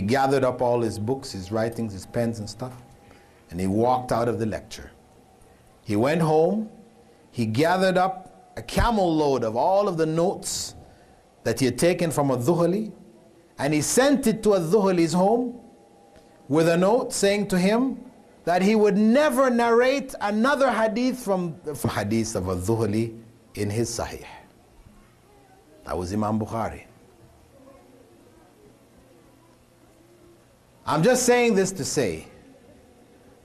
gathered up all his books, his writings, his pens and stuff, and he walked out of the lecture. He went home, he gathered up a camel load of all of the notes that he had taken from Al-Dhuhli, and he sent it to Al-Dhuhli's home with a note saying to him that he would never narrate another hadith from the hadith of Al-Dhuhli in his Sahih. That was Imam Bukhari. I'm just saying this to say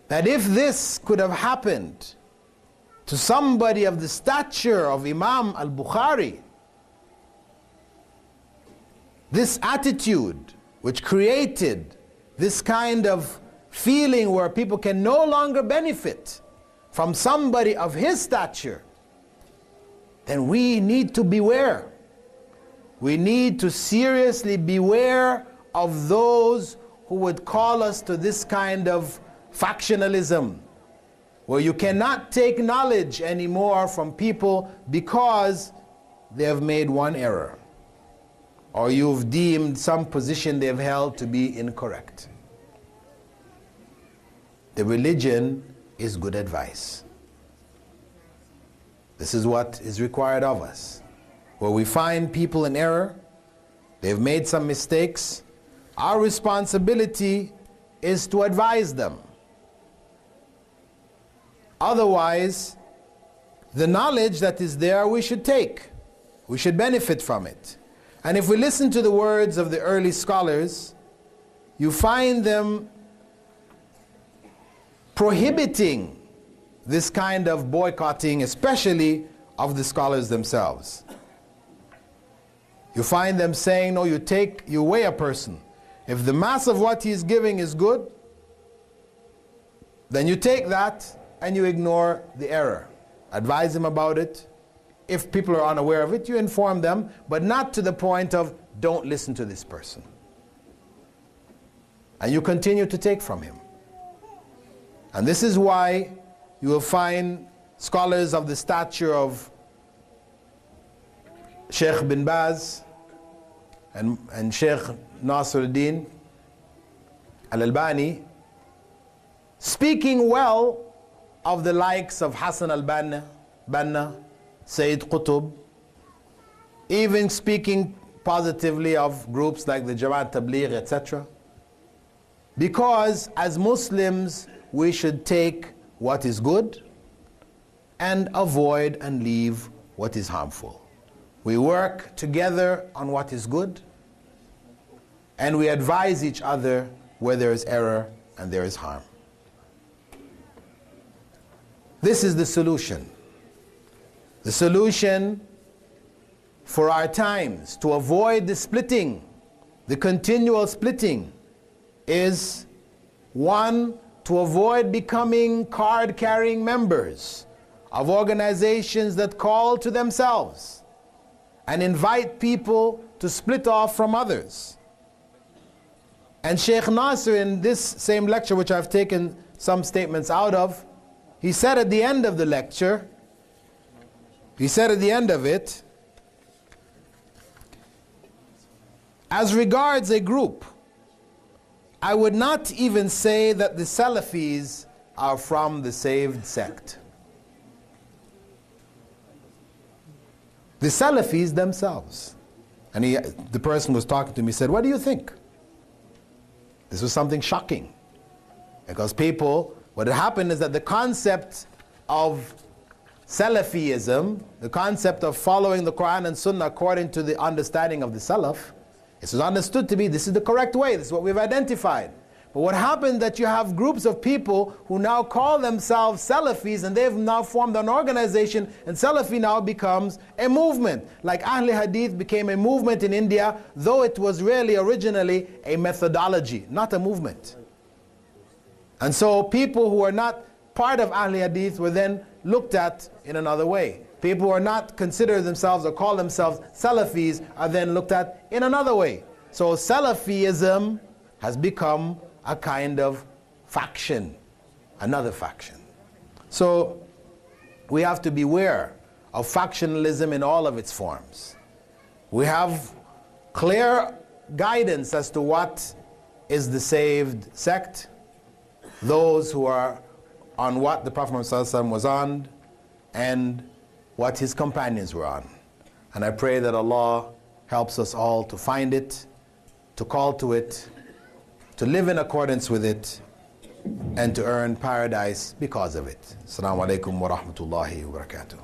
that if this could have happened to somebody of the stature of Imam al-Bukhari, this attitude which created this kind of feeling where people can no longer benefit from somebody of his stature, then we need to beware. We need to seriously beware of those who would call us to this kind of factionalism, where you cannot take knowledge anymore from people because they have made one error, or you've deemed some position they've held to be incorrect. The religion is good advice. This is what is required of us. Where we find people in error, they've made some mistakes, our responsibility is to advise them. Otherwise, the knowledge that is there we should take. We should benefit from it. And if we listen to the words of the early scholars, you find them prohibiting this kind of boycotting, especially of the scholars themselves. You find them saying, no, you weigh a person. If the mass of what he's giving is good, then you take that and you ignore the error. Advise him about it. If people are unaware of it, you inform them, but not to the point of, don't listen to this person. And you continue to take from him. And this is why you will find scholars of the stature of Sheikh bin Baz and Sheikh Nasruddin al-Albani speaking well of the likes of Hassan al-Banna, Sayyid Qutb, even speaking positively of groups like the Jamaat Tabligh, etc. Because as Muslims, we should take what is good and avoid and leave what is harmful. We work together on what is good, and we advise each other where there is error and there is harm. This is the solution. The solution for our times to avoid the splitting, the continual splitting, is one, to avoid becoming card-carrying members of organizations that call to themselves and invite people to split off from others. And Sheikh Nasr, in this same lecture, which I've taken some statements out of, he said at the end of the lecture, he said at the end of it, as regards a group, I would not even say that the Salafis are from the saved sect. The Salafis themselves. And the person was talking to me said, what do you think? This was something shocking. Because people, what had happened is that the concept of Salafism, the concept of following the Quran and Sunnah according to the understanding of the Salaf, this was understood to be, this is the correct way, this is what we've identified. But what happened that you have groups of people who now call themselves Salafis, and they've now formed an organization, and Salafi now becomes a movement. Like Ahl Hadith became a movement in India, though it was really originally a methodology, not a movement. And so people who are not part of Ahl Hadith were then looked at in another way. People who are not consider themselves or call themselves Salafis are then looked at in another way. So Salafism has become a kind of faction, another faction. So we have to beware of factionalism in all of its forms. We have clear guidance as to what is the saved sect, those who are on what the Prophet Muhammad was on and what his companions were on. And I pray that Allah helps us all to find it, to call to it, to live in accordance with it, and to earn paradise because of it. Assalamu alaikum wa rahmatullahi wa barakatuh.